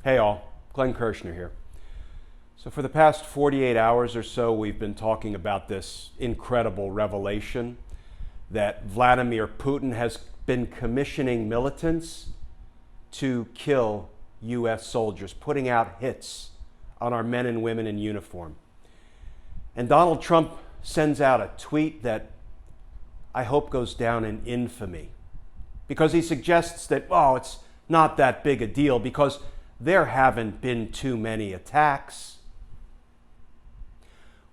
Hey all, Glenn Kirshner here. So for the past 48 hours or so, we've been talking about this incredible revelation that Vladimir Putin has been commissioning militants to kill U.S. soldiers, putting out hits on our men and women in uniform. And Donald Trump sends out a tweet that I hope goes down in infamy, because he suggests that, it's not that big a deal because there haven't been too many attacks.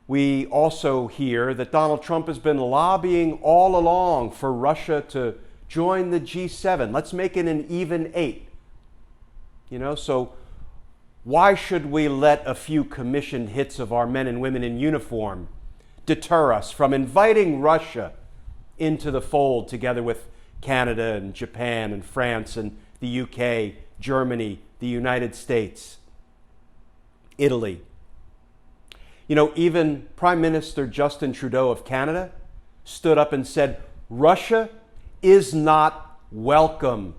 We also hear that Donald Trump has been lobbying all along for Russia to join the G7. Let's make it an even 8. So why should we let a few commissioned hits of our men and women in uniform deter us from inviting Russia into the fold together with Canada and Japan and France and the UK, Germany, the United States, Italy? Even Prime Minister Justin Trudeau of Canada stood up and said, Russia is not welcome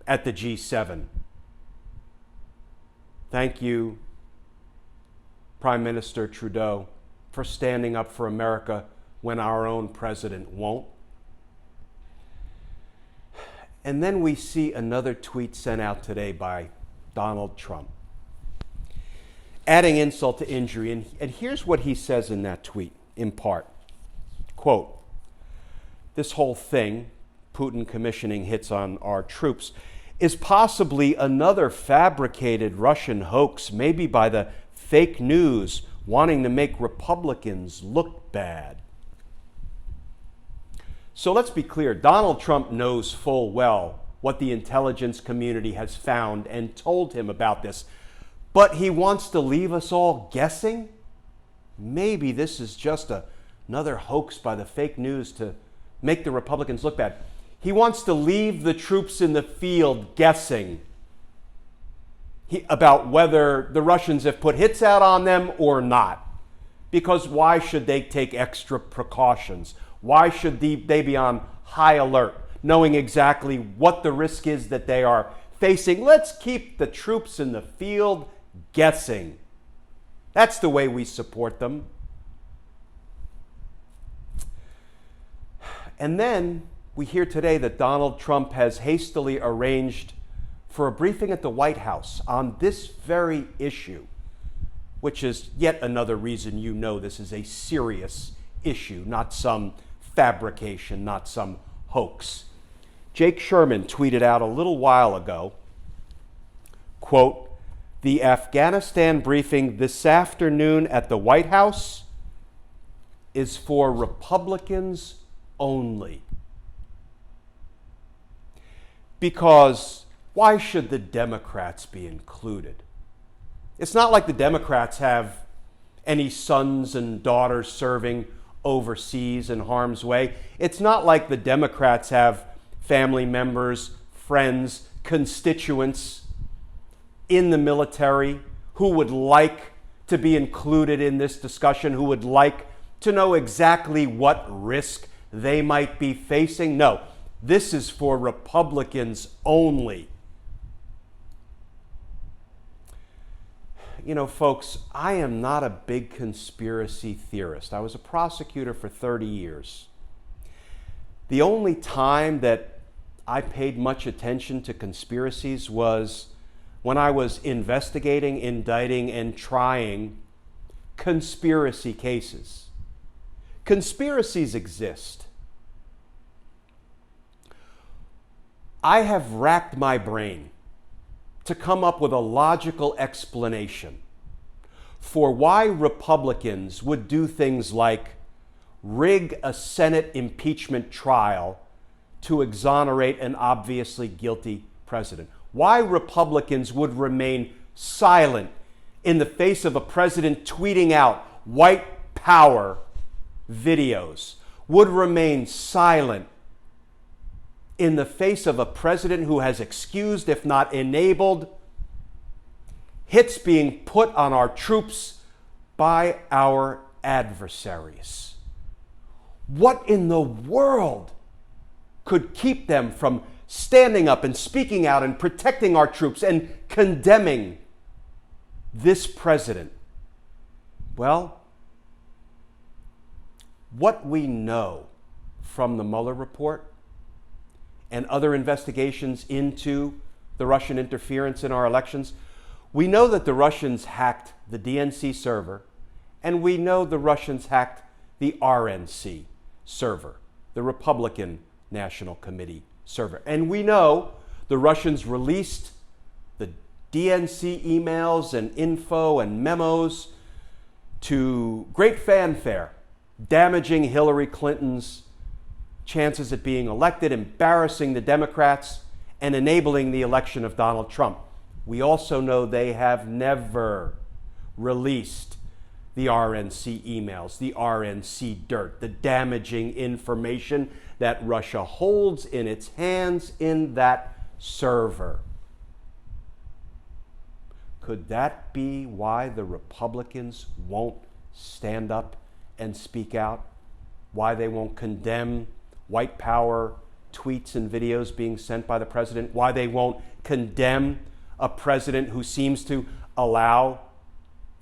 at the G7. Thank you, Prime Minister Trudeau, for standing up for America when our own president won't. And then we see another tweet sent out today by Donald Trump, adding insult to injury. And here's what he says in that tweet, in part. Quote, this whole thing, Putin commissioning hits on our troops, is possibly another fabricated Russian hoax, maybe by the fake news wanting to make Republicans look bad. So let's be clear, Donald Trump knows full well what the intelligence community has found and told him about this. But he wants to leave us all guessing? Maybe this is just another hoax by the fake news to make the Republicans look bad. He wants to leave the troops in the field guessing about whether the Russians have put hits out on them or not. Because why should they take extra precautions? Why should they be on high alert, knowing exactly what the risk is that they are facing? Let's keep the troops in the field guessing. That's the way we support them. And then we hear today that Donald Trump has hastily arranged for a briefing at the White House on this very issue, which is yet another reason this is a serious issue, not some fabrication, not some hoax. Jake Sherman tweeted out a little while ago, quote, the Afghanistan briefing this afternoon at the White House is for Republicans only. Because why should the Democrats be included? It's not like the Democrats have any sons and daughters serving overseas in harm's way. It's not like the Democrats have family members, friends, constituents in the military who would like to be included in this discussion, who would like to know exactly what risk they might be facing. No, this is for Republicans only. Folks, I am not a big conspiracy theorist. I was a prosecutor for 30 years. The only time that I paid much attention to conspiracies was when I was investigating, indicting, and trying conspiracy cases. Conspiracies exist. I have racked my brain to come up with a logical explanation for why Republicans would do things like rig a Senate impeachment trial to exonerate an obviously guilty president. Why Republicans would remain silent in the face of a president tweeting out white power videos, would remain silent in the face of a president who has excused, if not enabled, hits being put on our troops by our adversaries. What in the world could keep them from standing up and speaking out and protecting our troops and condemning this president? Well, what we know from the Mueller report and other investigations into the Russian interference in our elections, we know that the Russians hacked the DNC server, and we know the Russians hacked the RNC server, the Republican National Committee server. And we know the Russians released the DNC emails and info and memos to great fanfare, damaging Hillary Clinton's chances at being elected, embarrassing the Democrats, and enabling the election of Donald Trump. We also know they have never released the RNC emails, the RNC dirt, the damaging information that Russia holds in its hands in that server. Could that be why the Republicans won't stand up and speak out? Why they won't condemn white power tweets and videos being sent by the president? Why they won't condemn a president who seems to allow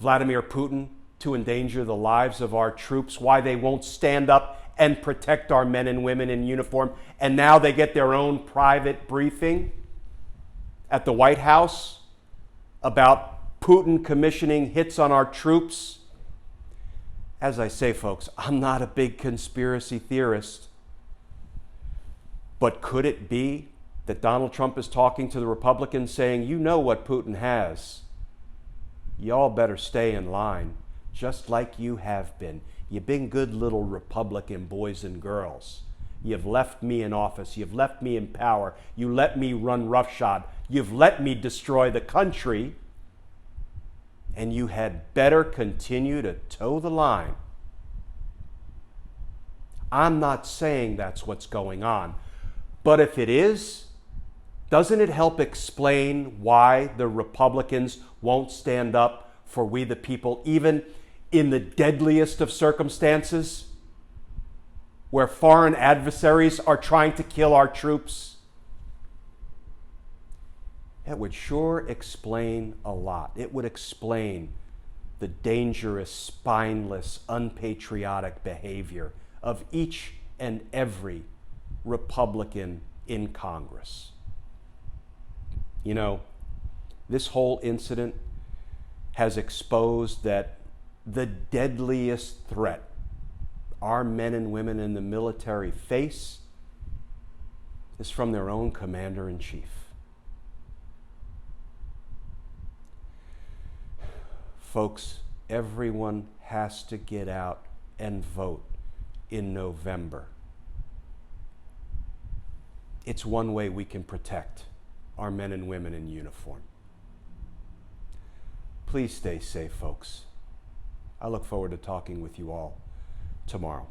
Vladimir Putin to endanger the lives of our troops? Why they won't stand up and protect our men and women in uniform? And now they get their own private briefing at the White House about Putin commissioning hits on our troops. As I say, folks, I'm not a big conspiracy theorist. But could it be that Donald Trump is talking to the Republicans saying, you know what Putin has? Y'all better stay in line, just like you have been. You've been good little Republican boys and girls. You've left me in office. You've left me in power. You let me run roughshod. You've let me destroy the country. And you had better continue to toe the line. I'm not saying that's what's going on. But if it is, doesn't it help explain why the Republicans won't stand up for we the people, even in the deadliest of circumstances, where foreign adversaries are trying to kill our troops? It would sure explain a lot. It would explain the dangerous, spineless, unpatriotic behavior of each and every Republican in Congress. You know, this whole incident has exposed that the deadliest threat our men and women in the military face is from their own commander-in-chief. Folks, everyone has to get out and vote in November. It's one way we can protect our men and women in uniform. Please stay safe, folks. I look forward to talking with you all tomorrow.